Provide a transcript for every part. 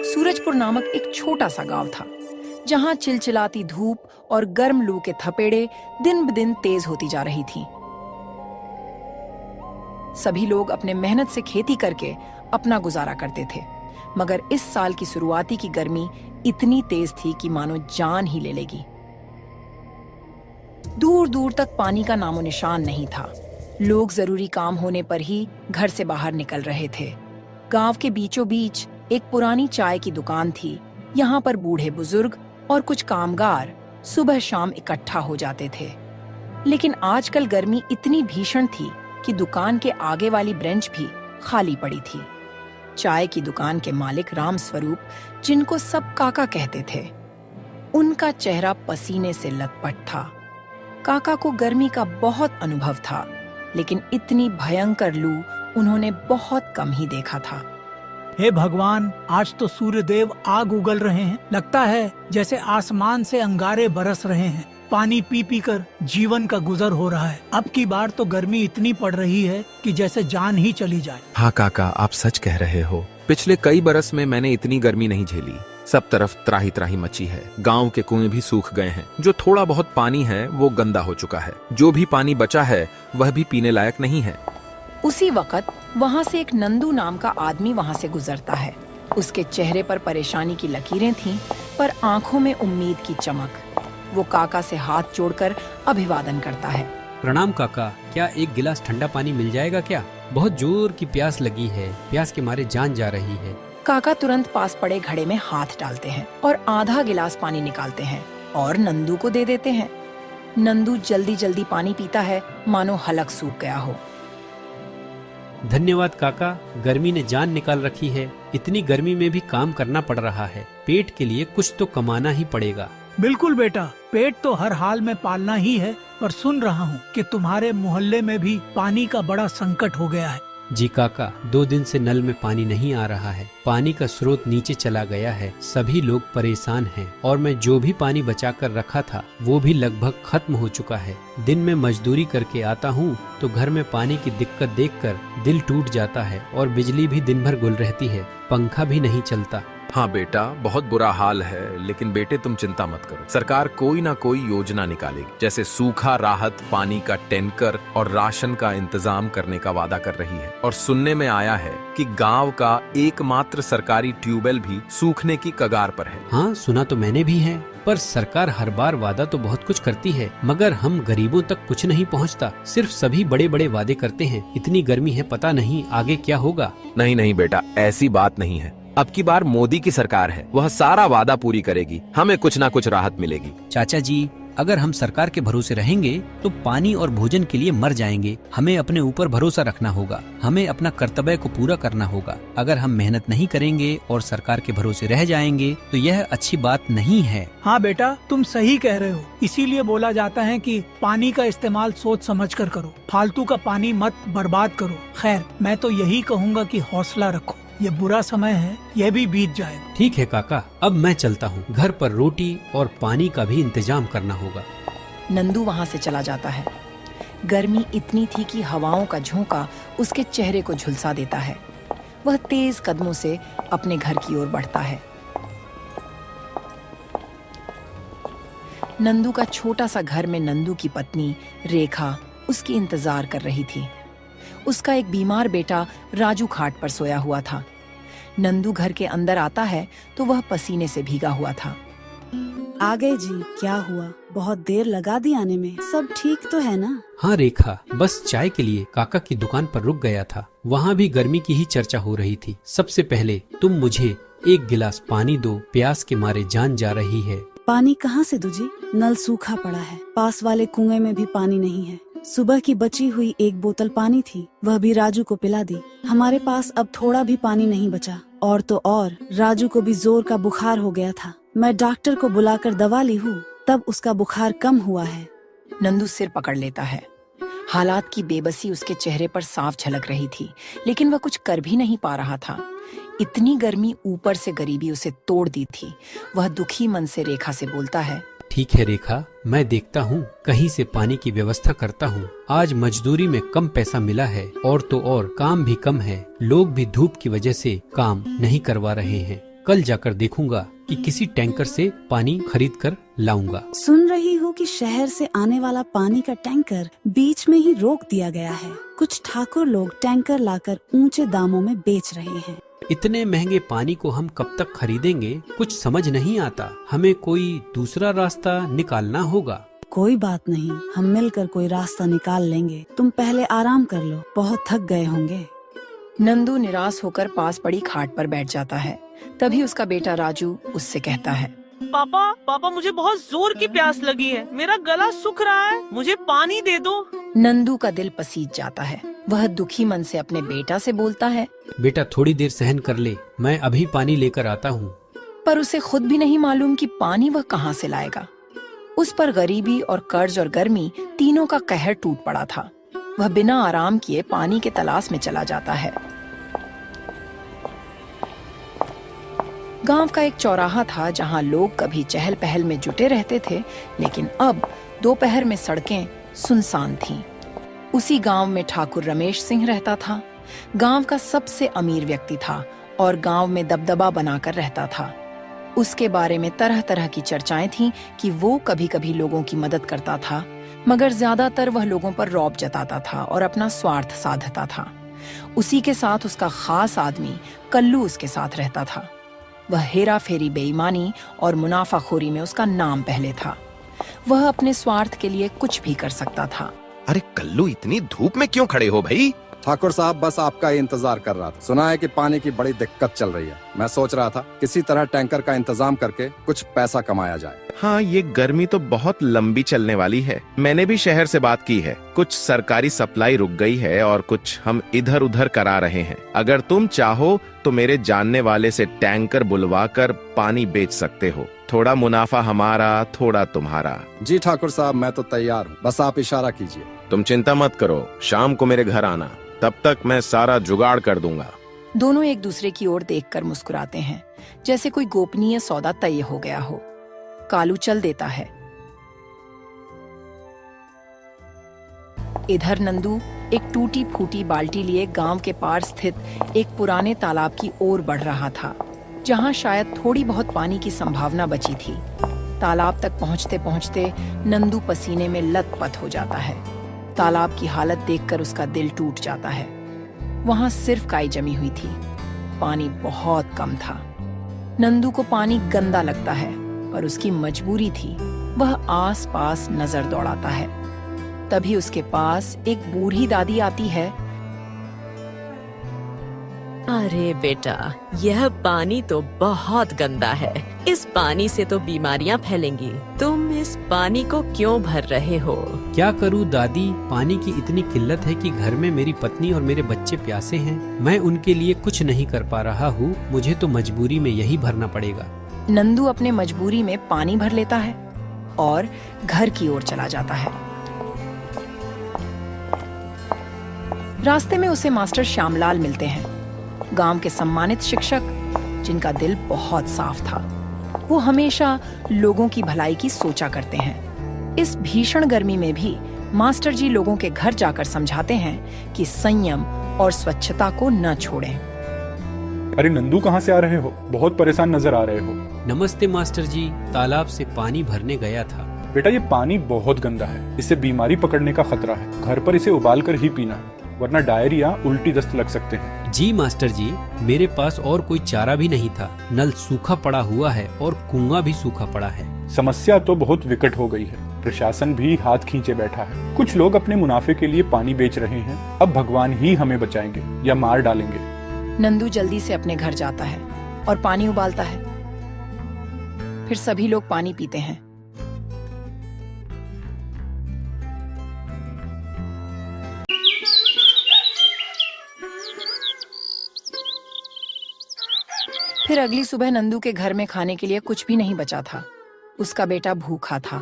सूरजपुर नामक एक छोटा सा गांव था, जहां चिलचिलाती धूप और गर्म लू के थपेड़े दिन ब दिन तेज होती जा रही थीं। सभी लोग अपने मेहनत से खेती करके अपना गुजारा करते थे, मगर इस साल की शुरुआती की गर्मी इतनी तेज थी कि मानो जान ही ले लेगी। दूर दूर तक पानी का नामो निशान नहीं था। लोग जरूरी काम होने पर ही घर से बाहर निकल रहे थे। गांव के बीचों बीच एक पुरानी चाय की दुकान थी। यहाँ पर बूढ़े बुजुर्ग और कुछ कामगार सुबह शाम इकट्ठा हो जाते थे। लेकिन आजकल गर्मी इतनी भीषण थी कि दुकान के आगे वाली बेंच भी खाली पड़ी थी। चाय की दुकान के मालिक राम स्वरूप, जिनको सब काका कहते थे, उनका चेहरा पसीने से लथपथ था। काका को गर्मी का बहुत अनुभव था, लेकिन इतनी भयंकर लू उन्होंने बहुत कम ही देखा था। हे भगवान, आज तो सूर्यदेव आग उगल रहे हैं। लगता है जैसे आसमान से अंगारे बरस रहे हैं। पानी पी पी कर जीवन का गुजर हो रहा है। अब की बार तो गर्मी इतनी पड़ रही है कि जैसे जान ही चली जाए। हाँ काका, आप सच कह रहे हो। पिछले कई बरस में मैंने इतनी गर्मी नहीं झेली। सब तरफ त्राही त्राही मची है। गांव के कुएं भी सूख गए हैं। जो थोड़ा बहुत पानी है वो गंदा हो चुका है। जो भी पानी बचा है वह भी पीने लायक नहीं है। उसी वक्त वहाँ से एक नंदू नाम का आदमी वहाँ से गुजरता है। उसके चेहरे पर परेशानी की लकीरें थीं, पर आंखों में उम्मीद की चमक। वो काका से हाथ जोड़कर अभिवादन करता है। प्रणाम काका, क्या एक गिलास ठंडा पानी मिल जाएगा क्या? बहुत जोर की प्यास लगी है। प्यास के मारे जान जा रही है। काका तुरंत पास पड़े घड़े में हाथ डालते हैं और आधा गिलास पानी निकालते हैं और नंदू को दे देते हैं। नंदू जल्दी जल्दी पानी पीता है, मानो हलक सूख गया हो। धन्यवाद काका, गर्मी ने जान निकाल रखी है। इतनी गर्मी में भी काम करना पड़ रहा है। पेट के लिए कुछ तो कमाना ही पड़ेगा। बिल्कुल बेटा, पेट तो हर हाल में पालना ही है। पर सुन रहा हूँ कि तुम्हारे मोहल्ले में भी पानी का बड़ा संकट हो गया है। जी काका, 2 दिन से नल में पानी नहीं आ रहा है। पानी का स्रोत नीचे चला गया है। सभी लोग परेशान हैं और मैं जो भी पानी बचा कर रखा था वो भी लगभग खत्म हो चुका है। दिन में मजदूरी करके आता हूँ तो घर में पानी की दिक्कत देखकर दिल टूट जाता है और बिजली भी दिन भर गुल रहती है। पंखा भी नहीं चलता। हाँ बेटा, बहुत बुरा हाल है, लेकिन बेटे तुम चिंता मत करो। सरकार कोई ना कोई योजना निकालेगी, जैसे सूखा राहत, पानी का टैंकर और राशन का इंतजाम करने का वादा कर रही है। और सुनने में आया है कि गांव का एकमात्र सरकारी ट्यूबवेल भी सूखने की कगार पर है। हाँ, सुना तो मैंने भी है। पर सरकार हर बार वादा तो बहुत कुछ करती है, मगर हम गरीबों तक कुछ नहीं पहुंचता। सिर्फ सभी बड़े बड़े वादे करते हैं। इतनी गर्मी है, पता नहीं आगे क्या होगा। नहीं नहीं बेटा, ऐसी बात नहीं है। अब की बार मोदी की सरकार है, वह सारा वादा पूरी करेगी। हमें कुछ ना कुछ राहत मिलेगी। चाचा जी, अगर हम सरकार के भरोसे रहेंगे तो पानी और भोजन के लिए मर जाएंगे। हमें अपने ऊपर भरोसा रखना होगा। हमें अपना कर्तव्य को पूरा करना होगा। अगर हम मेहनत नहीं करेंगे और सरकार के भरोसे रह जाएंगे तो यह अच्छी बात नहीं है। हाँ बेटा, तुम सही कह रहे हो। इसीलिए बोला जाता है कि पानी का इस्तेमाल सोच समझ कर करो। फालतू का पानी मत बर्बाद करो। खैर, मैं तो यही कहूँगा कि हौसला रखो। ये बुरा समय है, यह भी बीत जाएगा। ठीक है काका, अब मैं चलता हूँ। घर पर रोटी और पानी का भी इंतजाम करना होगा। नंदू वहाँ से चला जाता है। गर्मी इतनी थी कि हवाओं का झोंका उसके चेहरे को झुलसा देता है। वह तेज कदमों से अपने घर की ओर बढ़ता है। नंदू का छोटा सा घर में नंदू की पत्नी रेखा उसकी इंतजार कर रही थी। उसका एक बीमार बेटा राजू खाट पर सोया हुआ था। नंदू घर के अंदर आता है तो वह पसीने से भीगा हुआ था। आ गए जी, क्या हुआ? बहुत देर लगा दी आने में। सब ठीक तो है ना? हाँ रेखा, बस चाय के लिए काका की दुकान पर रुक गया था। वहाँ भी गर्मी की ही चर्चा हो रही थी। सबसे पहले तुम मुझे एक गिलास पानी दो, प्यास के मारे जान जा रही है। पानी कहाँ से दूं जी? नल सूखा पड़ा है। पास वाले कुएं में भी पानी नहीं है। सुबह की बची हुई एक बोतल पानी थी, वह भी राजू को पिला दी। हमारे पास अब थोड़ा भी पानी नहीं बचा। और तो और राजू को भी जोर का बुखार हो गया था। मैं डॉक्टर को बुलाकर दवा ली हूँ, तब उसका बुखार कम हुआ है। नंदू सिर पकड़ लेता है। हालात की बेबसी उसके चेहरे पर साफ झलक रही थी, लेकिन वह कुछ कर भी नहीं पा रहा था। इतनी गर्मी, ऊपर से गरीबी उसे तोड़ दी थी। वह दुखी मन से रेखा से बोलता है, ठीक है रेखा, मैं देखता हूँ, कहीं से पानी की व्यवस्था करता हूँ। आज मजदूरी में कम पैसा मिला है और तो और काम भी कम है। लोग भी धूप की वजह से काम नहीं करवा रहे हैं। कल जाकर देखूंगा कि किसी टैंकर से पानी खरीद कर लाऊंगा। सुन रही हूँ कि शहर से आने वाला पानी का टैंकर बीच में ही रोक दिया गया है। कुछ ठाकुर लोग टैंकर लाकर ऊंचे दामों में बेच रहे हैं। इतने महंगे पानी को हम कब तक खरीदेंगे? कुछ समझ नहीं आता। हमें कोई दूसरा रास्ता निकालना होगा। कोई बात नहीं, हम मिलकर कोई रास्ता निकाल लेंगे। तुम पहले आराम कर लो, बहुत थक गए होंगे। नंदू निराश होकर पास पड़ी खाट पर बैठ जाता है। तभी उसका बेटा राजू उससे कहता है, पापा मुझे बहुत जोर की प्यास लगी है। मेरा गला सूख रहा है, मुझे पानी दे दो। नंदू का दिल पसीज जाता है। वह दुखी मन से अपने बेटा से बोलता है, बेटा थोड़ी देर सहन कर ले, मैं अभी पानी लेकर आता हूँ। पर उसे खुद भी नहीं मालूम कि पानी वह कहाँ से लाएगा। उस पर गरीबी और कर्ज और गर्मी तीनों का कहर टूट पड़ा था। वह बिना आराम किए पानी के तलाश में चला जाता है। गांव का एक चौराहा था जहां लोग कभी चहल पहल में जुटे रहते थे, लेकिन अब दोपहर में सड़कें सुनसान थीं। उसी गांव में ठाकुर रमेश सिंह रहता था। गांव का सबसे अमीर व्यक्ति था और गांव में दबदबा बनाकर रहता था। उसके बारे में तरह तरह की चर्चाएं थीं कि वो कभी कभी लोगों की मदद करता था, मगर ज्यादातर वह लोगों पर रौब जताता था और अपना स्वार्थ साधता था। उसी के साथ उसका खास आदमी कल्लू उसके साथ रहता था। वह हेरा फेरी, बेईमानी और मुनाफाखोरी में उसका नाम पहले था। वह अपने स्वार्थ के लिए कुछ भी कर सकता था। अरे कल्लू, इतनी धूप में क्यों खड़े हो भाई? ठाकुर साहब, बस आपका ही इंतजार कर रहा था। सुना है कि पानी की बड़ी दिक्कत चल रही है। मैं सोच रहा था किसी तरह टैंकर का इंतजाम करके कुछ पैसा कमाया जाए। हाँ, ये गर्मी तो बहुत लंबी चलने वाली है। मैंने भी शहर से बात की है। कुछ सरकारी सप्लाई रुक गई है और कुछ हम इधर उधर करा रहे हैं। अगर तुम चाहो तो मेरे जानने वाले से टैंकर बुलवा कर पानी बेच सकते हो। थोड़ा मुनाफा हमारा, थोड़ा तुम्हारा। जी ठाकुर साहब, मैं तो तैयार हूँ, बस आप इशारा कीजिए। तुम चिंता मत करो, शाम को मेरे घर आना, तब तक मैं सारा जुगाड़ कर दूंगा। दोनों एक दूसरे की ओर देखकर मुस्कुराते हैं, जैसे कोई गोपनीय सौदा तय हो गया हो। कालू चल देता है। इधर नंदू एक टूटी फूटी बाल्टी लिए गांव के पार स्थित एक पुराने तालाब की ओर बढ़ रहा था, जहां शायद थोड़ी बहुत पानी की संभावना बची थी। तालाब तक पहुंचते पहुंचते नंदू पसीने में लथपथ हो जाता है। तालाब की हालत देखकर उसका दिल टूट जाता है। वहां सिर्फ काई जमी हुई थी, पानी बहुत कम था। नंदू को पानी गंदा लगता है, पर उसकी मजबूरी थी। वह आस पास नजर दौड़ाता है। तभी उसके पास एक बूढ़ी दादी आती है। अरे बेटा, यह पानी तो बहुत गंदा है। इस पानी से तो बीमारियां फैलेंगी। तुम इस पानी को क्यों भर रहे हो? क्या करूं दादी, पानी की इतनी किल्लत है कि घर में मेरी पत्नी और मेरे बच्चे प्यासे हैं। मैं उनके लिए कुछ नहीं कर पा रहा हूँ। मुझे तो मजबूरी में यही भरना पड़ेगा। नंदू अपने मजबूरी में पानी भर लेता है और घर की ओर चला जाता है। रास्ते में उसे मास्टर श्यामलाल मिलते हैं, गांव के सम्मानित शिक्षक, जिनका दिल बहुत साफ था। वो हमेशा लोगों की भलाई की सोचा करते हैं। इस भीषण गर्मी में भी मास्टर जी लोगों के घर जाकर समझाते हैं कि संयम और स्वच्छता को न छोड़ें। अरे नंदू, कहाँ से आ रहे हो? बहुत परेशान नजर आ रहे हो। नमस्ते मास्टर जी, तालाब से पानी भरने गया था। बेटा, ये पानी बहुत गंदा है। इससे बीमारी पकड़ने का खतरा है। घर पर इसे उबाल कर ही पीना है, वरना डायरिया, उल्टी दस्त लग सकते हैं। जी मास्टर जी, मेरे पास और कोई चारा भी नहीं था। नल सूखा पड़ा हुआ है और कुआं भी सूखा पड़ा है। समस्या तो बहुत विकट हो गई है। प्रशासन भी हाथ खींचे बैठा है। कुछ लोग अपने मुनाफे के लिए पानी बेच रहे हैं। अब भगवान ही हमें बचाएंगे या मार डालेंगे। नंदू जल्दी से अपने घर जाता है और पानी उबालता है। फिर सभी लोग पानी पीते हैं। फिर अगली सुबह नंदू के घर में खाने के लिए कुछ भी नहीं बचा था। उसका बेटा भूखा था।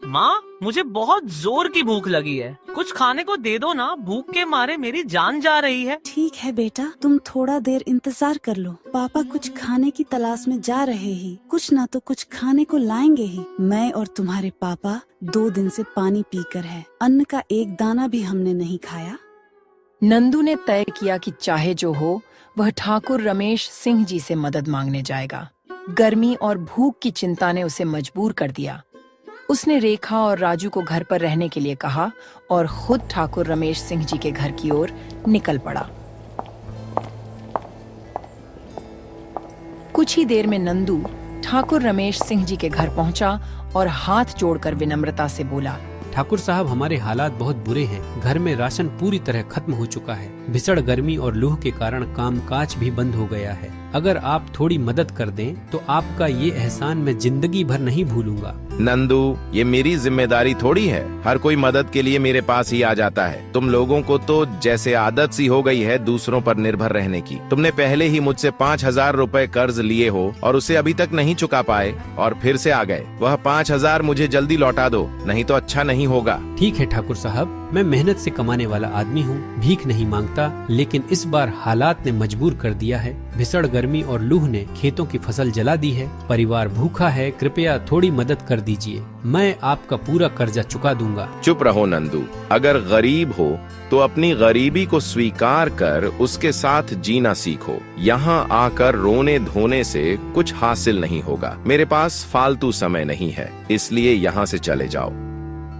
माँ मुझे बहुत जोर की भूख लगी है, कुछ खाने को दे दो ना, भूख के मारे मेरी जान जा रही है। ठीक है बेटा, तुम थोड़ा देर इंतजार कर लो। पापा कुछ खाने की तलाश में जा रहे ही, कुछ ना तो कुछ खाने को लाएंगे ही। मैं और तुम्हारे पापा 2 दिन से पानी पीकर है, अन्न का एक दाना भी हमने नहीं खाया। नंदू ने तय किया कि चाहे जो हो वह ठाकुर रमेश सिंह जी से मदद मांगने जाएगा। गर्मी और भूख की चिंता ने उसे मजबूर कर दिया। उसने रेखा और राजू को घर पर रहने के लिए कहा और खुद ठाकुर रमेश सिंह जी के घर की ओर निकल पड़ा। कुछ ही देर में नंदू ठाकुर रमेश सिंह जी के घर पहुंचा और हाथ जोड़कर विनम्रता से बोला, ठाकुर साहब, हमारे हालात बहुत बुरे हैं। घर में राशन पूरी तरह खत्म हो चुका है। भीषण गर्मी और लूह के कारण कामकाज भी बंद हो गया है। अगर आप थोड़ी मदद कर दें तो आपका ये एहसान मैं जिंदगी भर नहीं भूलूंगा। नंदू, ये मेरी जिम्मेदारी थोड़ी है। हर कोई मदद के लिए मेरे पास ही आ जाता है। तुम लोगों को तो जैसे आदत सी हो गई है दूसरों पर निर्भर रहने की। तुमने पहले ही मुझसे 5,000 रुपए कर्ज लिए हो और उसे अभी तक नहीं चुका पाए और फिर से आ गए। वह 5,000 मुझे जल्दी लौटा दो, नहीं तो अच्छा नहीं होगा। ठीक है ठाकुर साहब, मैं मेहनत से कमाने वाला आदमी हूँ, भीख नहीं मांगता, लेकिन इस बार हालात ने मजबूर कर दिया है। भीषण गर्मी और लूह ने खेतों की फसल जला दी है। परिवार भूखा है, कृपया थोड़ी मदद कर दीजिए। मैं आपका पूरा कर्जा चुका दूंगा। चुप रहो नंदू, अगर गरीब हो तो अपनी गरीबी को स्वीकार कर उसके साथ जीना सीखो। यहाँ आकर रोने धोने से कुछ हासिल नहीं होगा। मेरे पास फालतू समय नहीं है, इसलिए यहाँ से चले जाओ।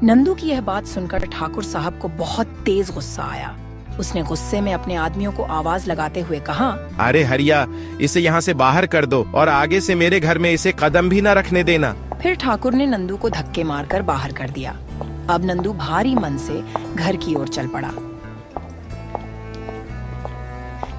नंदू की यह बात सुनकर ठाकुर साहब को बहुत तेज गुस्सा आया। उसने गुस्से में अपने आदमियों को आवाज लगाते हुए कहा, अरे हरिया, इसे यहाँ से बाहर कर दो और आगे से मेरे घर में इसे कदम भी न रखने देना। फिर ठाकुर ने नंदू को धक्के मारकर बाहर कर दिया। अब नंदू भारी मन से घर की ओर चल पड़ा।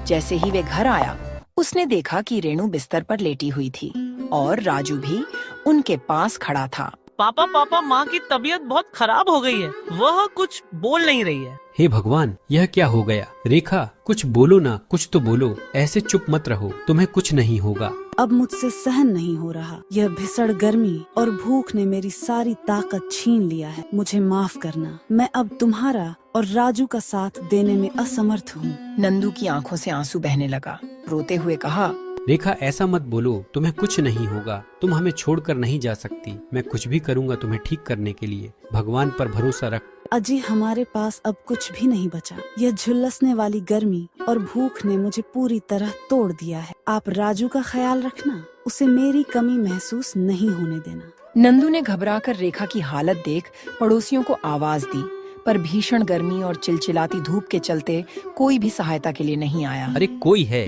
जैसे ही वे घर आया, उसने देखा कि रेणु बिस्तर पर लेटी हुई थी और राजू भी उनके पास खड़ा था। पापा, माँ की तबीयत बहुत खराब हो गई है, वह कुछ बोल नहीं रही है। हे भगवान, यह क्या हो गया? रेखा, कुछ बोलो ना, कुछ तो बोलो। ऐसे चुप मत रहो, तुम्हें कुछ नहीं होगा। अब मुझसे सहन नहीं हो रहा। यह भीषण गर्मी और भूख ने मेरी सारी ताकत छीन लिया है। मुझे माफ करना, मैं अब तुम्हारा और राजू का साथ देने में असमर्थ हूँ। नंदू की आंखों से आंसू बहने लगा। रोते हुए कहा, रेखा, ऐसा मत बोलो, तुम्हें कुछ नहीं होगा। तुम हमें छोड़कर नहीं जा सकती। मैं कुछ भी करूँगा तुम्हें ठीक करने के लिए। भगवान पर भरोसा रख। अजी, हमारे पास अब कुछ भी नहीं बचा। यह झुलसने वाली गर्मी और भूख ने मुझे पूरी तरह तोड़ दिया है। आप राजू का ख्याल रखना, उसे मेरी कमी महसूस नहीं होने देना। नंदू ने घबराकर रेखा की हालत देख पड़ोसियों को आवाज दी, पर भीषण गर्मी और चिलचिलाती धूप के चलते कोई भी सहायता के लिए नहीं आया। अरे कोई है,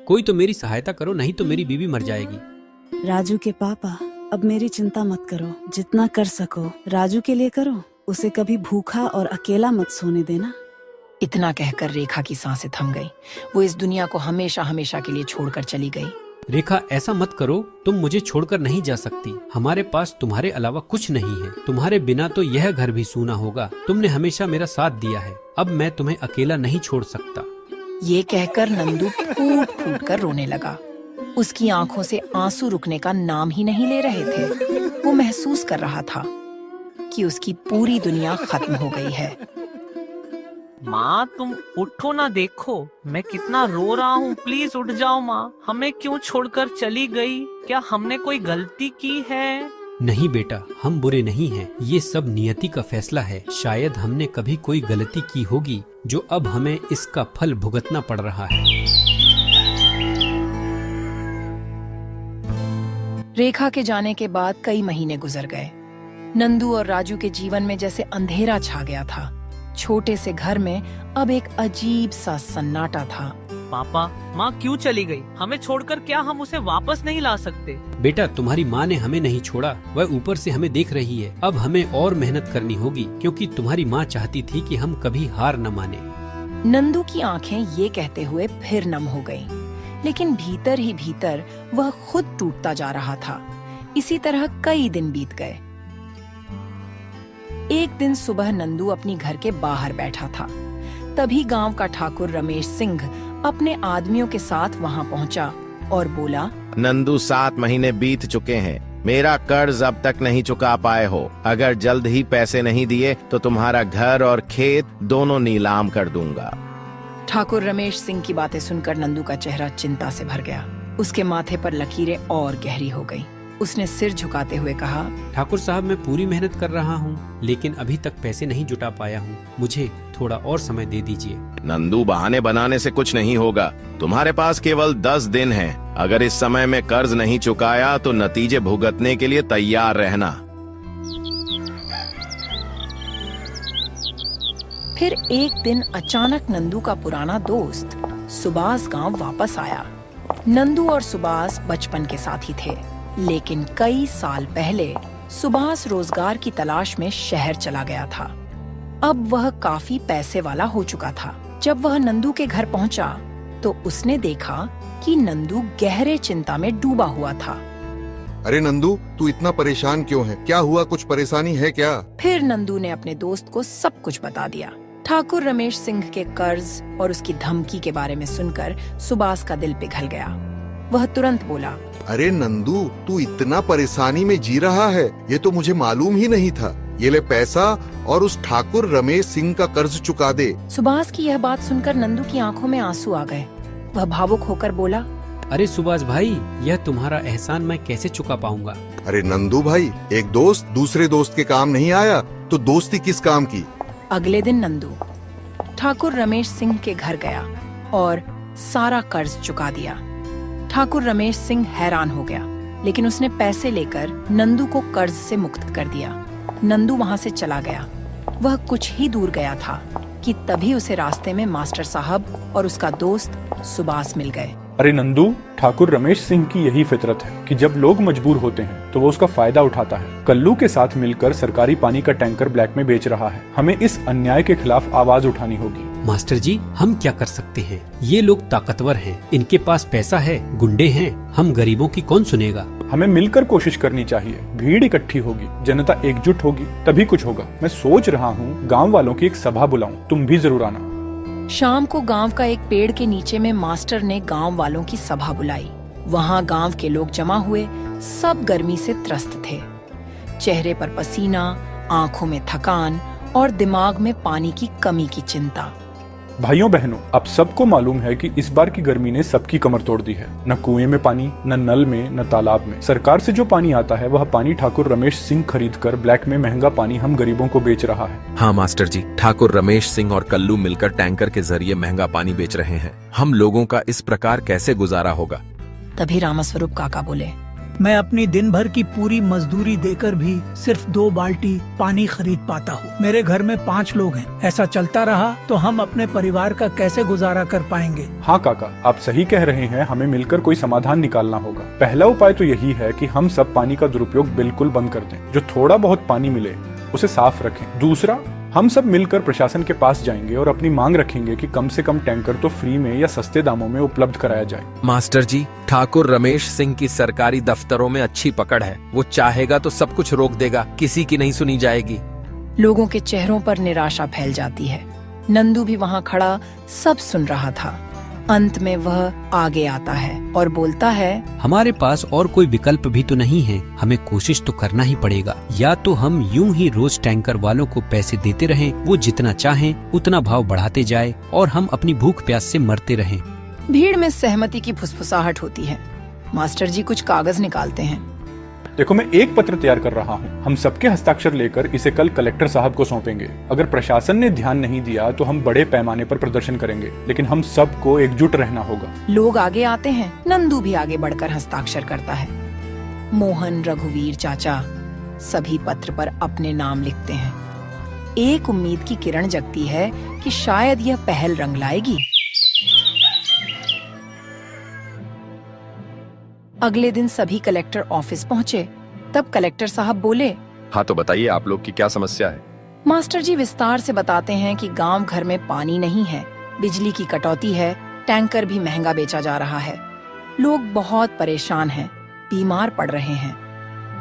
कोई तो मेरी सहायता करो, नहीं तो मेरी बीवी मर जाएगी। राजू के पापा, अब मेरी चिंता मत करो। जितना कर सको राजू के लिए करो। उसे कभी भूखा और अकेला मत सोने देना। इतना कहकर रेखा की सांसें थम गईं। वो इस दुनिया को हमेशा हमेशा के लिए छोड़कर चली गई। रेखा, ऐसा मत करो, तुम मुझे छोड़कर नहीं जा सकती। हमारे पास तुम्हारे अलावा कुछ नहीं है। तुम्हारे बिना तो यह घर भी सूना होगा। तुमने हमेशा मेरा साथ दिया है, अब मैं तुम्हें अकेला नहीं छोड़ सकता। ये कहकर नंदू फूट फूट कर रोने लगा। उसकी आंखों से आंसू रुकने का नाम ही नहीं ले रहे थे। वो महसूस कर रहा था कि उसकी पूरी दुनिया खत्म हो गई है। माँ, तुम उठो ना, देखो मैं कितना रो रहा हूँ। प्लीज उठ जाओ माँ, हमें क्यों छोड़कर चली गई? क्या हमने कोई गलती की है? नहीं बेटा, हम बुरे नहीं हैं। ये सब नियति का फैसला है। शायद हमने कभी कोई गलती की होगी जो अब हमें इसका फल भुगतना पड़ रहा है। रेखा के जाने के बाद कई महीने गुजर गए। नंदू और राजू के जीवन में जैसे अंधेरा छा गया था। छोटे से घर में अब एक अजीब सा सन्नाटा था। पापा, माँ क्यों चली गई? हमें छोड़कर क्या हम उसे वापस नहीं ला सकते? बेटा, तुम्हारी माँ ने हमें नहीं छोड़ा, वह ऊपर से हमें देख रही है। अब हमें और मेहनत करनी होगी, क्योंकि तुम्हारी माँ चाहती थी कि हम कभी हार न माने। नंदू की आंखें ये कहते हुए फिर नम हो गईं, लेकिन भीतर ही भीतर वह खुद टूटता जा रहा था। इसी तरह कई दिन बीत गए। एक दिन सुबह नंदू अपनी घर के बाहर बैठा था। तभी गांव का ठाकुर रमेश सिंह अपने आदमियों के साथ वहां पहुंचा और बोला, नंदू, 7 महीने बीत चुके हैं। मेरा कर्ज अब तक नहीं चुका पाए हो। अगर जल्द ही पैसे नहीं दिए तो तुम्हारा घर और खेत दोनों नीलाम कर दूंगा। ठाकुर रमेश सिंह की बातें सुनकर नंदू का चेहरा चिंता से भर गया। उसके माथे पर लकीरें और गहरी हो गईं। उसने सिर झुकाते हुए कहा, ठाकुर साहब, मैं पूरी मेहनत कर रहा हूँ, लेकिन अभी तक पैसे नहीं जुटा पाया हूँ। मुझे थोड़ा और समय दे दीजिए। नंदू, बहाने बनाने से कुछ नहीं होगा। तुम्हारे पास केवल 10 दिन हैं। अगर इस समय में कर्ज नहीं चुकाया तो नतीजे भुगतने के लिए तैयार रहना। फिर एक दिन अचानक नंदू का पुराना दोस्त सुभाष गांव वापस आया। नंदू और सुभाष बचपन के साथी थे, लेकिन कई साल पहले सुभाष रोजगार की तलाश में शहर चला गया था। अब वह काफी पैसे वाला हो चुका था। जब वह नंदू के घर पहुंचा तो उसने देखा कि नंदू गहरे चिंता में डूबा हुआ था। अरे नंदू, तू इतना परेशान क्यों है? क्या हुआ? कुछ परेशानी है क्या? फिर नंदू ने अपने दोस्त को सब कुछ बता दिया। ठाकुर रमेश सिंह के कर्ज और उसकी धमकी के बारे में सुनकर सुभाष का दिल पिघल गया। वह तुरंत बोला, अरे नंदू, तू इतना परेशानी में जी रहा है, ये तो मुझे मालूम ही नहीं था। ये ले पैसा और उस ठाकुर रमेश सिंह का कर्ज चुका दे। सुभाष की यह बात सुनकर नंदू की आंखों में आंसू आ गए। वह भावुक होकर बोला, अरे सुभाष भाई, यह तुम्हारा एहसान मैं कैसे चुका पाऊंगा? अरे नंदू भाई, एक दोस्त दूसरे दोस्त के काम नहीं आया तो दोस्ती किस काम की? अगले दिन नंदू ठाकुर रमेश सिंह के घर गया और सारा कर्ज चुका दिया। ठाकुर रमेश सिंह हैरान हो गया, लेकिन उसने पैसे लेकर नंदू को कर्ज से मुक्त कर दिया। नंदू वहां से चला गया। वह कुछ ही दूर गया था कि तभी उसे रास्ते में मास्टर साहब और उसका दोस्त सुभाष मिल गए। अरे नंदू, ठाकुर रमेश सिंह की यही फितरत है कि जब लोग मजबूर होते हैं तो वो उसका फायदा उठाता है। कल्लू के साथ मिलकर सरकारी पानी का टैंकर ब्लैक में बेच रहा है। हमें इस अन्याय के खिलाफ आवाज उठानी होगी। मास्टर जी, हम क्या कर सकते हैं? ये लोग ताकतवर हैं, इनके पास पैसा है, गुंडे हैं। हम गरीबों की कौन सुनेगा? हमें मिलकर कोशिश करनी चाहिए। भीड़ इकट्ठी होगी, जनता एकजुट होगी, तभी कुछ होगा। मैं सोच रहा हूँ गाँव वालों की एक सभा बुलाऊं, तुम भी जरूर आना। शाम को गांव का एक पेड़ के नीचे में मास्टर ने गांव वालों की सभा बुलाई। वहां गांव के लोग जमा हुए। सब गर्मी से त्रस्त थे। चेहरे पर पसीना, आंखों में थकान और दिमाग में पानी की कमी की चिंता। भाइयों बहनों, अब सबको मालूम है कि इस बार की गर्मी ने सबकी कमर तोड़ दी है। न कुएं में पानी, न नल में, न तालाब में। सरकार से जो पानी आता है वह पानी ठाकुर रमेश सिंह खरीदकर ब्लैक में महंगा पानी हम गरीबों को बेच रहा है। हाँ मास्टर जी, ठाकुर रमेश सिंह और कल्लू मिलकर टैंकर के जरिए महंगा पानी बेच रहे हैं। हम लोगों का इस प्रकार कैसे गुजारा होगा? तभी रामस्वरूप काका बोले, मैं अपनी दिन भर की पूरी मजदूरी देकर भी सिर्फ 2 बाल्टी पानी खरीद पाता हूँ। मेरे घर में 5 लोग हैं। ऐसा चलता रहा तो हम अपने परिवार का कैसे गुजारा कर पाएंगे? हाँ काका, आप सही कह रहे हैं। हमें मिलकर कोई समाधान निकालना होगा। पहला उपाय तो यही है कि हम सब पानी का दुरुपयोग बिल्कुल बंद कर दें। जो थोड़ा बहुत पानी मिले उसे साफ रखें। दूसरा, हम सब मिलकर प्रशासन के पास जाएंगे और अपनी मांग रखेंगे कि कम से कम टैंकर तो फ्री में या सस्ते दामों में उपलब्ध कराया जाए। मास्टर जी, ठाकुर रमेश सिंह की सरकारी दफ्तरों में अच्छी पकड़ है। वो चाहेगा तो सब कुछ रोक देगा, किसी की नहीं सुनी जाएगी। लोगों के चेहरों पर निराशा फैल जाती है। नंदू भी वहाँ खड़ा सब सुन रहा था। अंत में वह आगे आता है और बोलता है, हमारे पास और कोई विकल्प भी तो नहीं है। हमें कोशिश तो करना ही पड़ेगा। या तो हम यूं ही रोज टैंकर वालों को पैसे देते रहें, वो जितना चाहें उतना भाव बढ़ाते जाए और हम अपनी भूख प्यास से मरते रहें। भीड़ में सहमति की फुसफुसाहट होती है। मास्टर जी कुछ कागज निकालते हैं। देखो, मैं एक पत्र तैयार कर रहा हूँ। हम सबके हस्ताक्षर लेकर इसे कल कलेक्टर साहब को सौंपेंगे। अगर प्रशासन ने ध्यान नहीं दिया तो हम बड़े पैमाने पर प्रदर्शन करेंगे, लेकिन हम सबको एकजुट रहना होगा। लोग आगे आते हैं। नंदू भी आगे बढ़कर हस्ताक्षर करता है। मोहन, रघुवीर चाचा सभी पत्र पर अपने नाम लिखते हैं। एक उम्मीद की किरण जगती है कि शायद यह पहल रंग लाएगी। अगले दिन सभी कलेक्टर ऑफिस पहुंचे। तब कलेक्टर साहब बोले, हाँ तो बताइए आप लोग की क्या समस्या है? मास्टर जी विस्तार से बताते हैं कि गांव घर में पानी नहीं है, बिजली की कटौती है, टैंकर भी महंगा बेचा जा रहा है। लोग बहुत परेशान हैं, बीमार पड़ रहे हैं।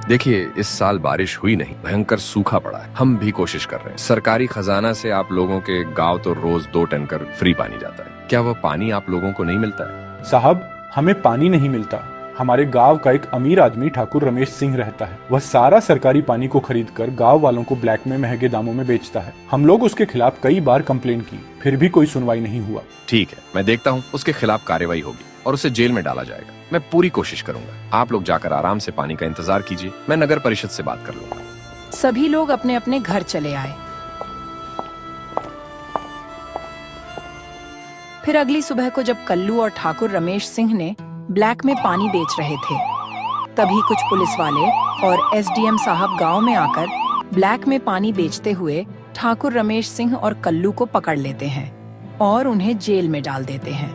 देखिए, इस साल बारिश हुई नहीं, भयंकर सूखा पड़ा है। हम भी कोशिश कर रहे हैं। सरकारी खजाना से आप लोगों के गांव तो रोज 2 टैंकर फ्री पानी जाता है। क्या वह पानी आप लोगों को नहीं मिलता है? साहब, हमें पानी नहीं मिलता, हमारे गांव का एक अमीर आदमी ठाकुर रमेश सिंह रहता है। वह सारा सरकारी पानी को खरीदकर गांव वालों को ब्लैक में महंगे दामों में बेचता है। हम लोग उसके खिलाफ कई बार कंप्लेन की, फिर भी कोई सुनवाई नहीं हुआ। ठीक है, मैं देखता हूँ, उसके खिलाफ कार्रवाई होगी और उसे जेल में डाला जाएगा। मैं पूरी कोशिश करूंगा। आप लोग जाकर आराम से पानी का इंतजार कीजिए, मैं नगर परिषद से बात कर लूंगा। सभी लोग अपने अपने घर चले आए। फिर अगली सुबह को जब कल्लू और ठाकुर रमेश सिंह ने ब्लैक में पानी बेच रहे थे, तभी कुछ पुलिस वाले और एसडीएम साहब गांव में आकर ब्लैक में पानी बेचते हुए ठाकुर रमेश सिंह और कल्लू को पकड़ लेते हैं और उन्हें जेल में डाल देते हैं।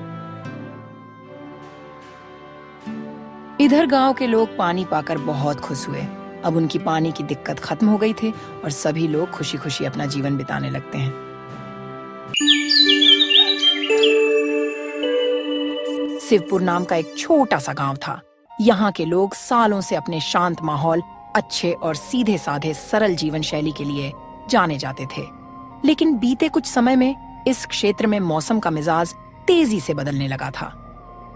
इधर गांव के लोग पानी पाकर बहुत खुश हुए। अब उनकी पानी की दिक्कत खत्म हो गई थी और सभी लोग खुशी खुशी अपना जीवन बिताने लगते हैं। शिवपुर नाम का एक छोटा सा गांव था। यहाँ के लोग सालों से अपने शांत माहौल, अच्छे और सीधे साधे सरल जीवन शैली के लिए जाने जाते थे। लेकिन बीते कुछ समय में इस क्षेत्र में मौसम का मिजाज तेजी से बदलने लगा था।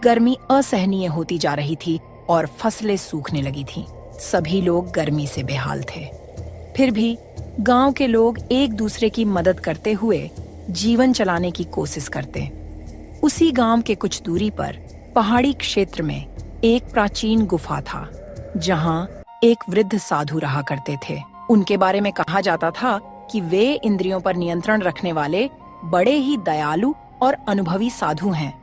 गर्मी असहनीय होती जा रही थी और फसलें सूखने लगी थीं। सभी लोग गर्मी से बेहाल थे। फिर भी गांव के लोग एक दूसरे की मदद करते हुए जीवन चलाने की कोशिश करते। उसी गांव के कुछ दूरी पर पहाड़ी क्षेत्र में एक प्राचीन गुफा था, जहां एक वृद्ध साधु रहा करते थे। उनके बारे में कहा जाता था कि वे इंद्रियों पर नियंत्रण रखने वाले बड़े ही दयालु और अनुभवी साधु हैं।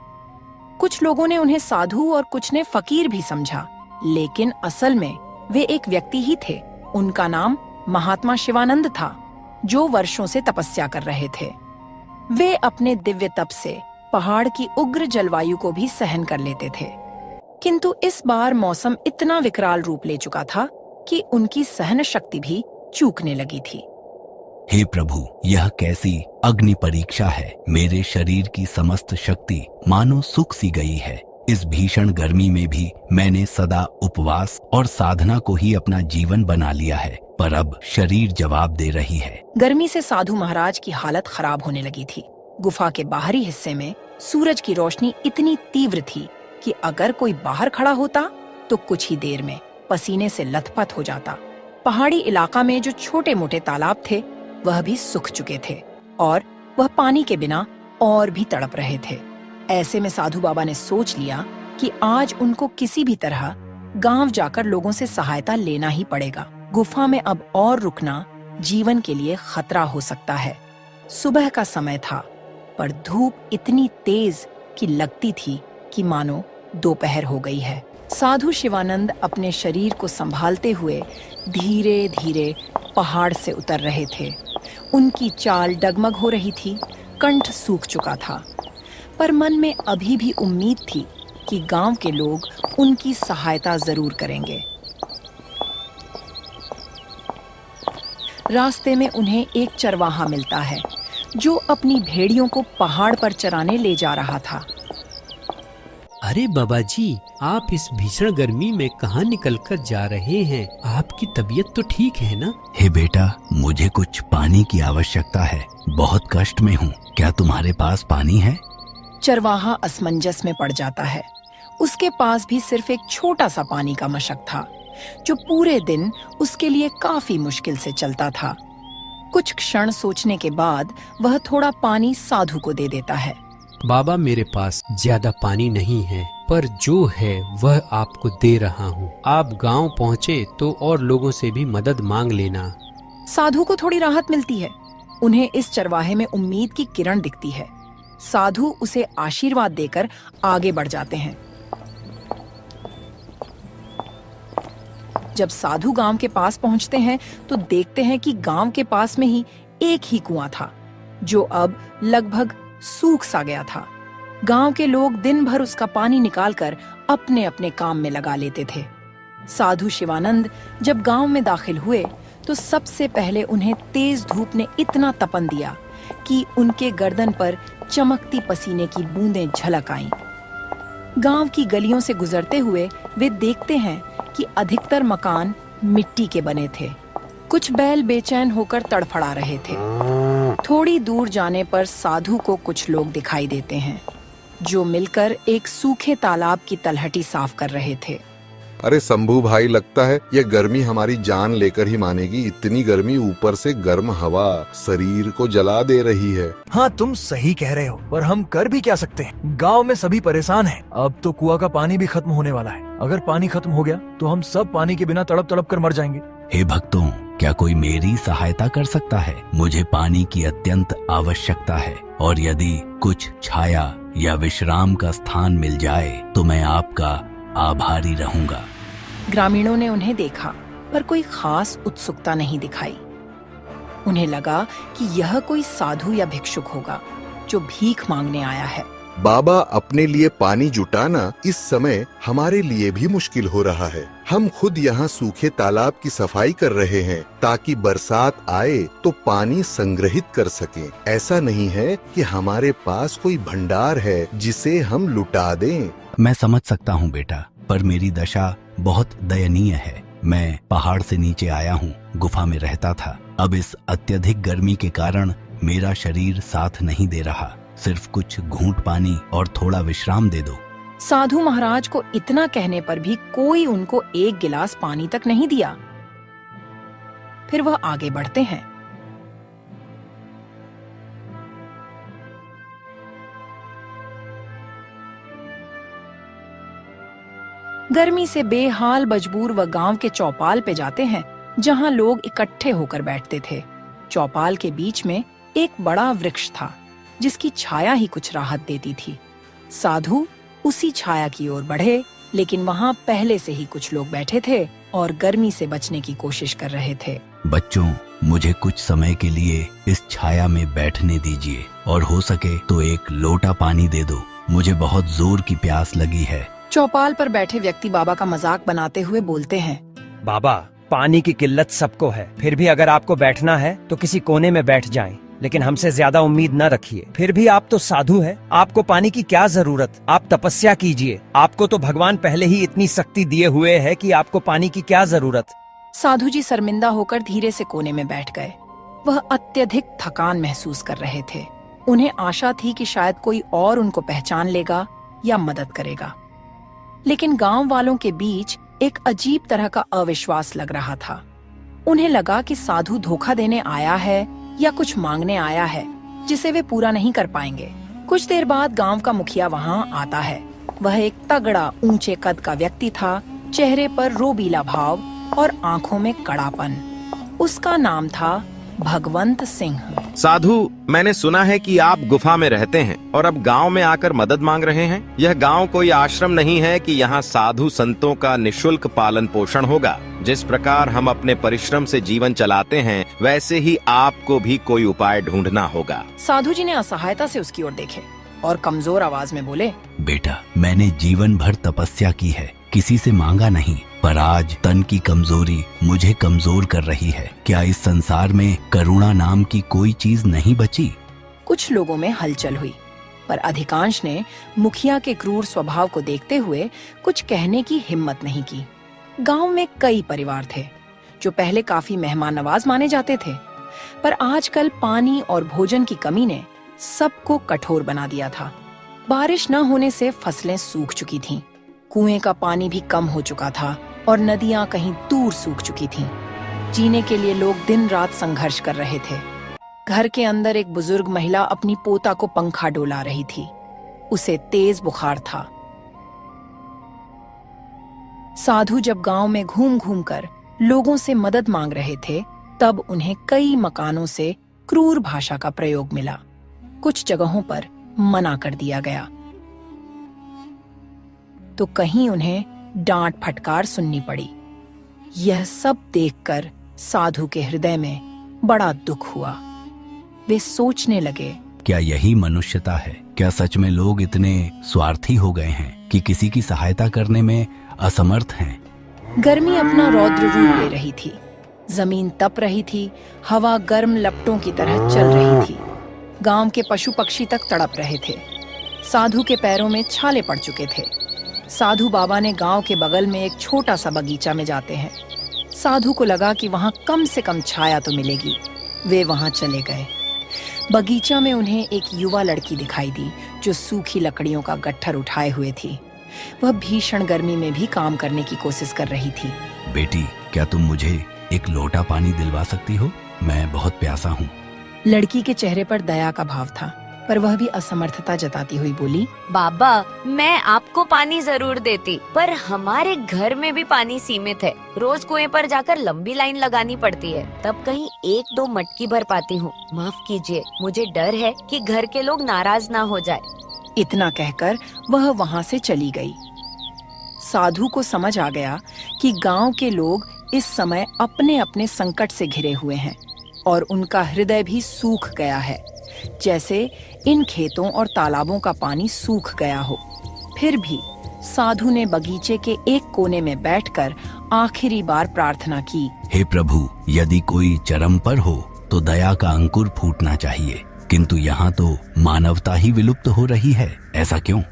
कुछ लोगों ने उन्हें साधु और कुछ ने फकीर भी समझा, लेकिन असल में वे एक व्यक्ति ही थे। उनका नाम महात्मा शिवानंद था, जो वर्षों से तपस्या कर रहे थे। वे अपने दिव्य तप से पहाड़ की उग्र जलवायु को भी सहन कर लेते थे। किंतु इस बार मौसम इतना विकराल रूप ले चुका था कि उनकी सहन शक्ति भी चूकने लगी थी। हे प्रभु, यह कैसी अग्नि परीक्षा है। मेरे शरीर की समस्त शक्ति मानो सूख सी गई है। इस भीषण गर्मी में भी मैंने सदा उपवास और साधना को ही अपना जीवन बना लिया है, पर अब शरीर जवाब दे रही है। गर्मी से साधु महाराज की हालत खराब होने लगी थी। गुफा के बाहरी हिस्से में सूरज की रोशनी इतनी तीव्र थी कि अगर कोई बाहर खड़ा होता तो कुछ ही देर में पसीने से लथपथ हो जाता। पहाड़ी इलाका में जो छोटे मोटे तालाब थे वह भी सूख चुके थे और वह पानी के बिना और भी तड़प रहे थे। ऐसे में साधु बाबा ने सोच लिया कि आज उनको किसी भी तरह गांव जाकर लोगों से सहायता लेना ही पड़ेगा। गुफा में अब और रुकना जीवन के लिए खतरा हो सकता है। सुबह का समय था, पर धूप इतनी तेज कि लगती थी कि मानो दोपहर हो गई है। साधु शिवानंद अपने शरीर को संभालते हुए धीरे धीरे पहाड़ से उतर रहे थे। उनकी चाल डगमग हो रही थी, कंठ सूख चुका था, पर मन में अभी भी उम्मीद थी कि गांव के लोग उनकी सहायता जरूर करेंगे। रास्ते में उन्हें एक चरवाहा मिलता है, जो अपनी भेड़ियों को पहाड़ पर चराने ले जा रहा था। अरे बाबा जी, आप इस भीषण गर्मी में कहाँ निकल कर जा रहे हैं? आपकी तबीयत तो ठीक है ना? हे बेटा, मुझे कुछ पानी की आवश्यकता है। बहुत कष्ट में हूँ। क्या तुम्हारे पास पानी है? चरवाहा असमंजस में पड़ जाता है। उसके पास भी सिर्फ एक छोटा सा पानी का मशक था, जो पूरे दिन उसके लिए काफी मुश्किल से चलता था। कुछ क्षण सोचने के बाद वह थोड़ा पानी साधु को दे देता है। बाबा, मेरे पास ज्यादा पानी नहीं है, पर जो है वह आपको दे रहा हूँ। आप गांव पहुँचे तो और लोगों से भी मदद मांग लेना। साधु को थोड़ी राहत मिलती है। उन्हें इस चरवाहे में उम्मीद की किरण दिखती है। साधु उसे आशीर्वाद देकर आगे बढ़ जाते हैं। जब साधु गांव के पास पहुंचते हैं तो देखते हैं कि गांव के पास में ही एक ही कुआं था, जो अब लगभग सूख सा गया था। गांव के लोग दिन भर उसका पानी निकालकर अपने अपने काम में लगा लेते थे। साधु शिवानंद जब गांव में दाखिल हुए तो सबसे पहले उन्हें तेज धूप ने इतना तपन दिया कि उनके गर्दन पर चमकती पसीने की बूंदें झलक आईं। गांव की गलियों से गुजरते हुए वे देखते हैं कि अधिकतर मकान मिट्टी के बने थे। कुछ बैल बेचैन होकर तड़फड़ा रहे थे। थोड़ी दूर जाने पर साधु को कुछ लोग दिखाई देते हैं, जो मिलकर एक सूखे तालाब की तलहटी साफ कर रहे थे। अरे शंभू भाई, लगता है ये गर्मी हमारी जान लेकर ही मानेगी। इतनी गर्मी, ऊपर से गर्म हवा शरीर को जला दे रही है। हाँ, तुम सही कह रहे हो, पर हम कर भी क्या सकते हैं? गांव में सभी परेशान हैं। अब तो कुआं का पानी भी खत्म होने वाला है। अगर पानी खत्म हो गया तो हम सब पानी के बिना तड़प तड़प कर मर जाएंगे। हे भक्तों, क्या कोई मेरी सहायता कर सकता है? मुझे पानी की अत्यंत आवश्यकता है, और यदि कुछ छाया या विश्राम का स्थान मिल जाए तो मैं आपका आभारी रहूंगा। ग्रामीणों ने उन्हें देखा, पर कोई खास उत्सुकता नहीं दिखाई। उन्हें लगा कि यह कोई साधु या भिक्षुक होगा जो भीख मांगने आया है। बाबा, अपने लिए पानी जुटाना इस समय हमारे लिए भी मुश्किल हो रहा है। हम खुद यहाँ सूखे तालाब की सफाई कर रहे हैं ताकि बरसात आए तो पानी संग्रहित कर सकें। ऐसा नहीं है कि हमारे पास कोई भंडार है जिसे हम लुटा दें। मैं समझ सकता हूँ बेटा, पर मेरी दशा बहुत दयनीय है। मैं पहाड़ से नीचे आया हूँ, गुफा में रहता था। अब इस अत्यधिक गर्मी के कारण मेरा शरीर साथ नहीं दे रहा। सिर्फ कुछ घूंट पानी और थोड़ा विश्राम दे दो। साधु महाराज को इतना कहने पर भी कोई उनको एक गिलास पानी तक नहीं दिया। फिर वह आगे बढ़ते हैं। गर्मी से बेहाल मजबूर वह गांव के चौपाल पे जाते हैं, जहां लोग इकट्ठे होकर बैठते थे। चौपाल के बीच में एक बड़ा वृक्ष था जिसकी छाया ही कुछ राहत देती थी। साधु उसी छाया की ओर बढ़े, लेकिन वहाँ पहले से ही कुछ लोग बैठे थे और गर्मी से बचने की कोशिश कर रहे थे। बच्चों, मुझे कुछ समय के लिए इस छाया में बैठने दीजिए, और हो सके तो एक लोटा पानी दे दो। मुझे बहुत जोर की प्यास लगी है। चौपाल पर बैठे व्यक्ति बाबा का मजाक बनाते हुए बोलते हैं, बाबा, पानी की किल्लत सबको है, फिर भी अगर आपको बैठना है तो किसी कोने में बैठ जाएं। लेकिन हमसे ज्यादा उम्मीद न रखिए। फिर भी आप तो साधु हैं, आपको पानी की क्या जरूरत? आप तपस्या कीजिए। आपको तो भगवान पहले ही इतनी शक्ति दिए हुए है कि आपको पानी की क्या जरूरत? साधु जी शर्मिंदा होकर धीरे से कोने में बैठ गए। वह अत्यधिक थकान महसूस कर रहे थे। उन्हें आशा थी कि शायद कोई और उनको पहचान लेगा या मदद करेगा, लेकिन गांव वालों के बीच एक अजीब तरह का अविश्वास लग रहा था। उन्हें लगा कि साधु धोखा देने आया है या कुछ मांगने आया है जिसे वे पूरा नहीं कर पाएंगे। कुछ देर बाद गांव का मुखिया वहां आता है। वह एक तगड़ा ऊंचे कद का व्यक्ति था, चेहरे पर रोबीला भाव और आंखों में कड़ापन। उसका नाम था भगवंत सिंह। साधु, मैंने सुना है कि आप गुफा में रहते हैं और अब गांव में आकर मदद मांग रहे हैं। यह गांव कोई आश्रम नहीं है कि यहाँ साधु संतों का निशुल्क पालन पोषण होगा। जिस प्रकार हम अपने परिश्रम से जीवन चलाते हैं, वैसे ही आपको भी कोई उपाय ढूंढना होगा। साधु जी ने असहायता से उसकी ओर देखे और कमजोर आवाज में बोले, बेटा, मैंने जीवन भर तपस्या की है, किसी से मांगा नहीं, पर आज तन की कमजोरी मुझे कमजोर कर रही है। क्या इस संसार में करुणा नाम की कोई चीज नहीं बची? कुछ लोगों में हलचल हुई, पर अधिकांश ने मुखिया के क्रूर स्वभाव को देखते हुए कुछ कहने की हिम्मत नहीं की। गांव में कई परिवार थे जो पहले काफी मेहमान नवाज माने जाते थे, पर आजकल पानी और भोजन की कमी ने सबको कठोर बना दिया था। बारिश न होने से फसलें सूख चुकी थीं, कुएं का पानी भी कम हो चुका था और नदियां कहीं दूर सूख चुकी थीं। जीने के लिए लोग दिन रात संघर्ष कर रहे थे। घर के अंदर एक बुजुर्ग महिला अपनी पोता को पंखा डोला रही थी। उसे तेज बुखार था। साधु जब गांव में घूम घूम कर लोगों से मदद मांग रहे थे, तब उन्हें कई मकानों से क्रूर भाषा का प्रयोग मिला। कुछ जगहों पर मना कर दिया गया, तो कहीं उन्हें डांट फटकार सुननी पड़ी। यह सब देखकर साधु के हृदय में बड़ा दुख हुआ। वे सोचने लगे, क्या यही मनुष्यता है? क्या सच में लोग इतने स्वार्थी हो गए हैं कि किसी की सहायता करने में असमर्थ हैं? गर्मी अपना रौद्र रूप ले रही थी। जमीन तप रही थी, हवा गर्म लपटों की तरह चल रही थी। गांव के पशु पक्षी तक तड़प रहे थे। साधु के पैरों में छाले पड़ चुके थे। साधु बाबा ने गांव के बगल में एक छोटा सा बगीचा में जाते हैं। साधु को लगा कि वहां कम से कम छाया तो मिलेगी। वे वहां चले गए। बगीचा में उन्हें एक युवा लड़की दिखाई दी जो सूखी लकड़ियों का गट्ठर उठाए हुए थी। वह भीषण गर्मी में भी काम करने की कोशिश कर रही थी। बेटी, क्या तुम मुझे एक लोटा पानी दिलवा सकती हो? मैं बहुत प्यासा हूँ। लड़की के चेहरे पर दया का भाव था, पर वह भी असमर्थता जताती हुई बोली, बाबा, मैं आपको पानी जरूर देती, पर हमारे घर में भी पानी सीमित है। रोज कुएं पर जाकर लंबी लाइन लगानी पड़ती है, तब कहीं 1-2 मटकी भर पाती हूँ। माफ कीजिए, मुझे डर है कि घर के लोग नाराज ना हो जाए। इतना कहकर वह वहाँ से चली गई। साधु को समझ आ गया कि गांव के लोग इस समय अपने अपने संकट से घिरे हुए हैं और उनका हृदय भी सूख गया है, जैसे इन खेतों और तालाबों का पानी सूख गया हो। फिर भी साधु ने बगीचे के एक कोने में बैठकर आखिरी बार प्रार्थना की, हे प्रभु, यदि कोई चरम पर हो तो दया का अंकुर फूटना चाहिए, किंतु यहाँ तो मानवता ही विलुप्त हो रही है। ऐसा क्यों?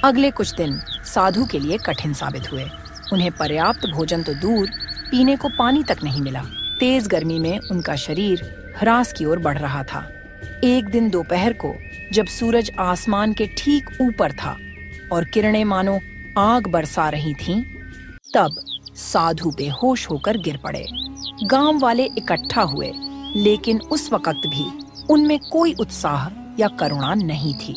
अगले कुछ दिन साधु के लिए कठिन साबित हुए। उन्हें पर्याप्त भोजन तो दूर, पीने को पानी तक नहीं मिला। तेज गर्मी में उनका शरीर ह्रास की ओर बढ़ रहा था। एक दिन दोपहर को जब सूरज आसमान के ठीक ऊपर था और किरणें मानो आग बरसा रही थीं, तब साधु बेहोश होकर गिर पड़े। गांव वाले इकट्ठा हुए, लेकिन उस वक्त भी उनमें कोई उत्साह या करुणा नहीं थी।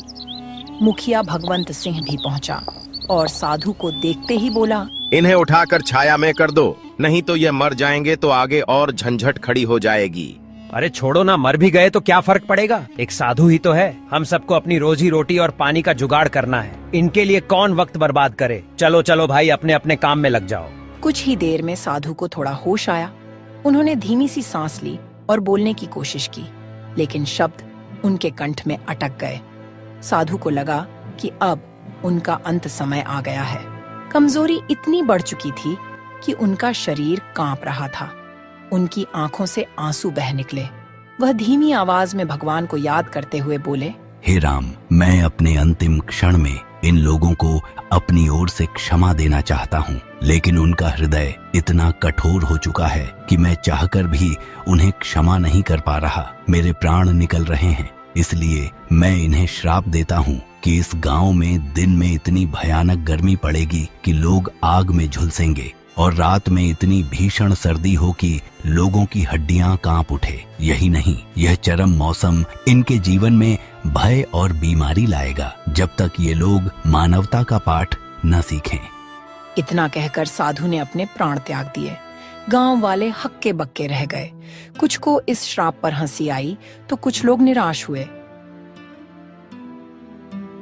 मुखिया भगवंत सिंह भी पहुंचा और साधु को देखते ही बोला, इन्हें उठाकर छाया में कर दो, नहीं तो ये मर जाएंगे तो आगे और झंझट खड़ी हो जाएगी। अरे छोड़ो ना, मर भी गए तो क्या फर्क पड़ेगा? एक साधु ही तो है। हम सबको अपनी रोजी रोटी और पानी का जुगाड़ करना है। इनके लिए कौन वक्त बर्बाद करे? चलो चलो भाई, अपने अपने काम में लग जाओ। कुछ ही देर में साधु को थोड़ा होश आया। उन्होंने धीमी सी सांस ली और बोलने की कोशिश की, लेकिन शब्द उनके कंठ में अटक गए। साधु को लगा कि अब उनका अंत समय आ गया है। कमजोरी इतनी बढ़ चुकी थी कि उनका शरीर कांप रहा था। उनकी आंखों से आंसू बह निकले। वह धीमी आवाज में भगवान को याद करते हुए बोले, हे राम, मैं अपने अंतिम क्षण में इन लोगों को अपनी ओर से क्षमा देना चाहता हूँ, लेकिन उनका हृदय इतना कठोर हो चुका है कि मैं चाहकर भी उन्हें क्षमा नहीं कर पा रहा। मेरे प्राण निकल रहे हैं, इसलिए मैं इन्हें श्राप देता हूँ कि इस गांव में दिन में इतनी भयानक गर्मी पड़ेगी कि लोग आग में झुलसेंगे और रात में इतनी भीषण सर्दी हो कि लोगों की हड्डियां कांप उठे। यही नहीं, यह चरम मौसम इनके जीवन में भय और बीमारी लाएगा, जब तक ये लोग मानवता का पाठ न सीखें। इतना कहकर साधु ने अपने प्राण त्याग दिए। गांव वाले हक्के बक्के रह गए। कुछ को इस श्राप पर हंसी आई तो कुछ लोग निराश हुए।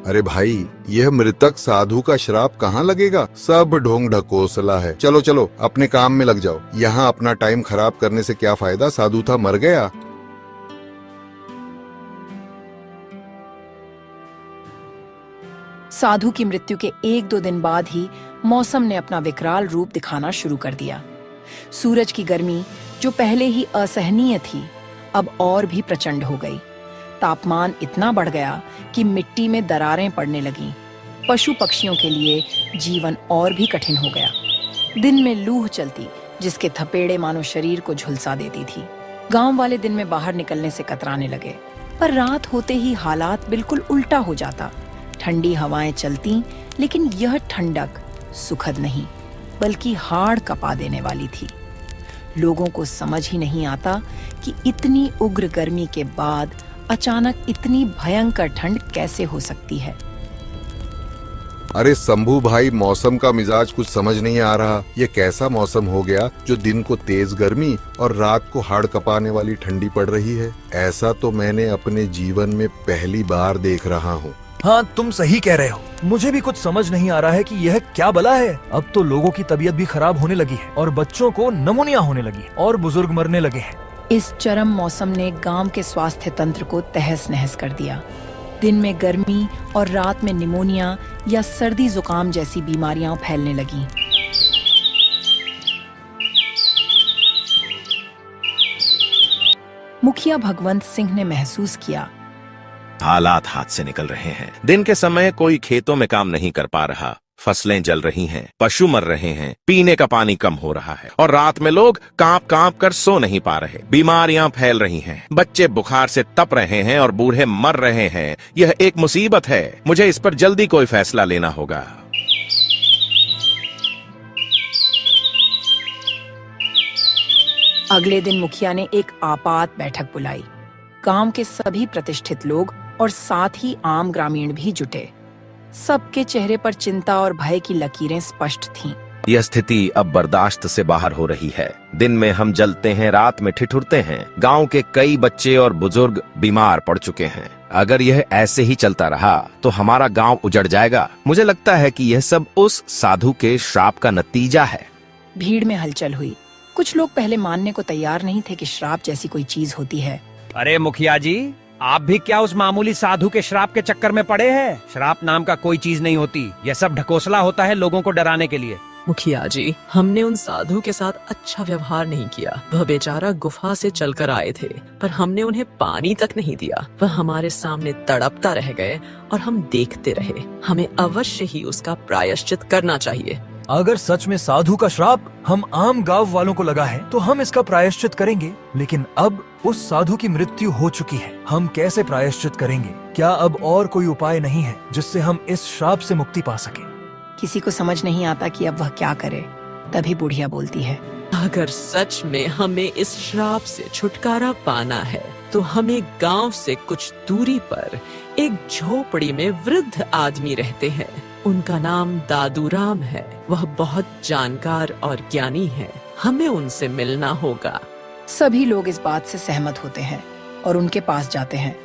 अरे भाई, यह मृतक साधु का श्राप कहाँ लगेगा? सब ढोंग ढकोसला है। चलो चलो, अपने काम में लग जाओ। यहाँ अपना टाइम खराब करने से क्या फायदा? साधु था, मर गया। साधु की मृत्यु के 1-2 दिन बाद ही मौसम ने अपना विकराल रूप दिखाना शुरू कर दिया। सूरज की गर्मी, जो पहले ही असहनीय थी, अब और भी प्रचंड हो गई। तापमान इतना बढ़ गया कि मिट्टी में दरारें पड़ने लगीं। पशु पक्षियों के लिए जीवन और भी कठिन हो गया। दिन में लूह चलती, जिसके थपेड़े मानो शरीर को झुलसा देती थी। गांव वाले दिन में बाहर निकलने से कतराने लगे, पर रात होते ही हालात बिल्कुल उल्टा हो जाता। ठंडी हवाएं चलती, लेकिन यह ठंडक सुखद नहीं, बल्कि हाड़ कपा देने वाली थी। लोगों को समझ ही नहीं आता कि इतनी उग्र गर्मी के बाद अचानक इतनी भयंकर ठंड कैसे हो सकती है। अरे शंभू भाई, मौसम का मिजाज कुछ समझ नहीं आ रहा। ये कैसा मौसम हो गया जो दिन को तेज गर्मी और रात को हाड़ कपाने वाली ठंडी पड़ रही है? ऐसा तो मैंने अपने जीवन में पहली बार देख रहा हूँ। हाँ, तुम सही कह रहे हो। मुझे भी कुछ समझ नहीं आ रहा है कि यह क्या बला है। अब तो लोगों की तबीयत भी खराब होने लगी है और बच्चों को निमोनिया होने लगी और बुजुर्ग मरने लगे हैं। इस चरम मौसम ने गांव के स्वास्थ्य तंत्र को तहस नहस कर दिया। दिन में गर्मी और रात में निमोनिया या सर्दी जुकाम जैसी बीमारियां फैलने लगीं। मुखिया भगवंत सिंह ने महसूस किया, हालात हाथ से निकल रहे हैं। दिन के समय कोई खेतों में काम नहीं कर पा रहा, फसलें जल रही हैं, पशु मर रहे हैं, पीने का पानी कम हो रहा है और रात में लोग कांप कांप कर सो नहीं पा रहे। बीमारियां फैल रही हैं, बच्चे बुखार से तप रहे हैं और बूढ़े मर रहे हैं। यह एक मुसीबत है। मुझे इस पर जल्दी कोई फैसला लेना होगा। अगले दिन मुखिया ने एक आपात बैठक बुलाई। गांव के सभी प्रतिष्ठित लोग और साथ ही आम ग्रामीण भी जुटे। सबके चेहरे पर चिंता और भय की लकीरें स्पष्ट थीं। यह स्थिति अब बर्दाश्त से बाहर हो रही है। दिन में हम जलते हैं, रात में ठिठुरते हैं। गांव के कई बच्चे और बुजुर्ग बीमार पड़ चुके हैं। अगर यह ऐसे ही चलता रहा तो हमारा गांव उजड़ जाएगा। मुझे लगता है कि यह सब उस साधु के श्राप का नतीजा है। भीड़ में हलचल हुई। कुछ लोग पहले मानने को तैयार नहीं थे कि श्राप जैसी कोई चीज होती है। अरे मुखिया जी, आप भी क्या उस मामूली साधु के श्राप के चक्कर में पड़े हैं? श्राप नाम का कोई चीज नहीं होती। यह सब ढकोसला होता है लोगों को डराने के लिए। मुखिया जी, हमने उन साधु के साथ अच्छा व्यवहार नहीं किया। वह बेचारा गुफा से चलकर आए थे, पर हमने उन्हें पानी तक नहीं दिया। वह हमारे सामने तड़पता रह गए और हम देखते रहे। हमें अवश्य ही उसका प्रायश्चित करना चाहिए। अगर सच में साधु का श्राप हम आम गांव वालों को लगा है तो हम इसका प्रायश्चित करेंगे, लेकिन अब उस साधु की मृत्यु हो चुकी है। हम कैसे प्रायश्चित करेंगे? क्या अब और कोई उपाय नहीं है जिससे हम इस श्राप से मुक्ति पा सके? किसी को समझ नहीं आता कि अब वह क्या करे। तभी बुढ़िया बोलती है, अगर सच में हमें इस श्राप से छुटकारा पाना है तो हमें गांव से कुछ दूरी पर एक झोपड़ी में वृद्ध आदमी रहते हैं। उनका नाम दादूराम है। वह बहुत जानकार और ज्ञानी है। हमें उनसे मिलना होगा। सभी लोग इस बात से सहमत होते हैं और उनके पास जाते हैं।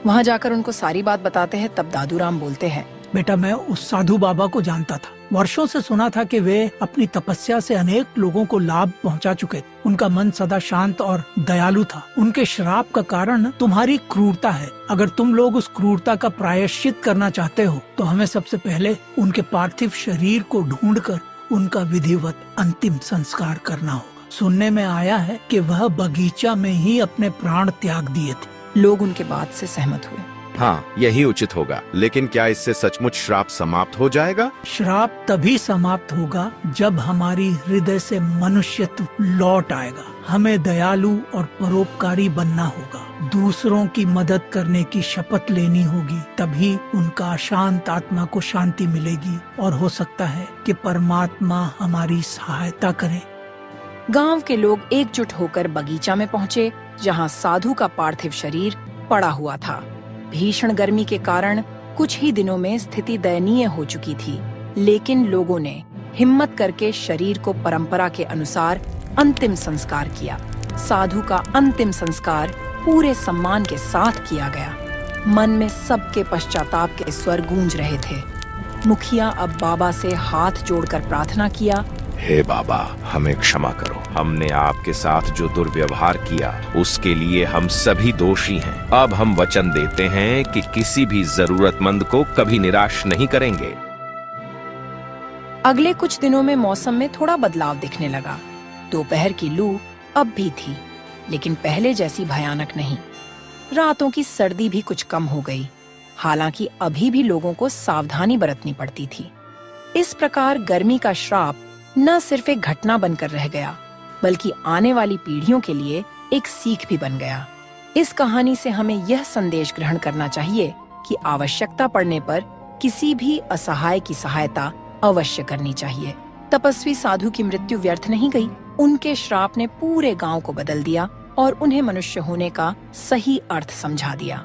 वहां जाकर उनको सारी बात बताते हैं। तब दादूराम बोलते हैं, बेटा, मैं उस साधु बाबा को जानता था। वर्षों से सुना था कि वे अपनी तपस्या से अनेक लोगों को लाभ पहुंचा चुके थे। उनका मन सदा शांत और दयालु था। उनके श्राप का कारण तुम्हारी क्रूरता है। अगर तुम लोग उस क्रूरता का प्रायश्चित करना चाहते हो तो हमें सबसे पहले उनके पार्थिव शरीर को ढूंढकर उनका विधिवत अंतिम संस्कार करना होगा। सुनने में आया है कि वह बगीचा में ही अपने प्राण त्याग दिए थे। लोग उनके बात से सहमत हुए। हाँ, यही उचित होगा। लेकिन क्या इससे सचमुच श्राप समाप्त हो जाएगा? श्राप तभी समाप्त होगा जब हमारी हृदय से मनुष्यत्व लौट आएगा। हमें दयालु और परोपकारी बनना होगा। दूसरों की मदद करने की शपथ लेनी होगी। तभी उनका अशांत आत्मा को शांति मिलेगी और हो सकता है कि परमात्मा हमारी सहायता करे। गांव के लोग एकजुट होकर बगीचा में पहुँचे, जहाँ साधु का पार्थिव शरीर पड़ा हुआ था। भीषण गर्मी के कारण कुछ ही दिनों में स्थिति दयनीय हो चुकी थी, लेकिन लोगों ने हिम्मत करके शरीर को परंपरा के अनुसार अंतिम संस्कार किया। साधु का अंतिम संस्कार पूरे सम्मान के साथ किया गया। मन में सबके पश्चाताप के स्वर गूंज रहे थे। मुखिया अब बाबा से हाथ जोड़कर प्रार्थना किया, हे बाबा, हमें क्षमा करो। हमने आपके साथ जो दुर्व्यवहार किया उसके लिए हम सभी दोषी हैं। अब हम वचन देते हैं कि किसी भी जरूरतमंद को कभी निराश नहीं करेंगे। अगले कुछ दिनों में मौसम में थोड़ा बदलाव दिखने लगा। दोपहर की लू अब भी थी, लेकिन पहले जैसी भयानक नहीं। रातों की सर्दी भी कुछ कम हो गई। हालांकि अभी भी लोगों को सावधानी बरतनी पड़ती थी। इस प्रकार गर्मी का श्राप न सिर्फ एक घटना बनकर रह गया, बल्कि आने वाली पीढ़ियों के लिए एक सीख भी बन गया। इस कहानी से हमें यह संदेश ग्रहण करना चाहिए कि आवश्यकता पड़ने पर किसी भी असहाय की सहायता अवश्य करनी चाहिए। तपस्वी साधु की मृत्यु व्यर्थ नहीं गई। उनके श्राप ने पूरे गांव को बदल दिया और उन्हें मनुष्य होने का सही अर्थ समझा दिया।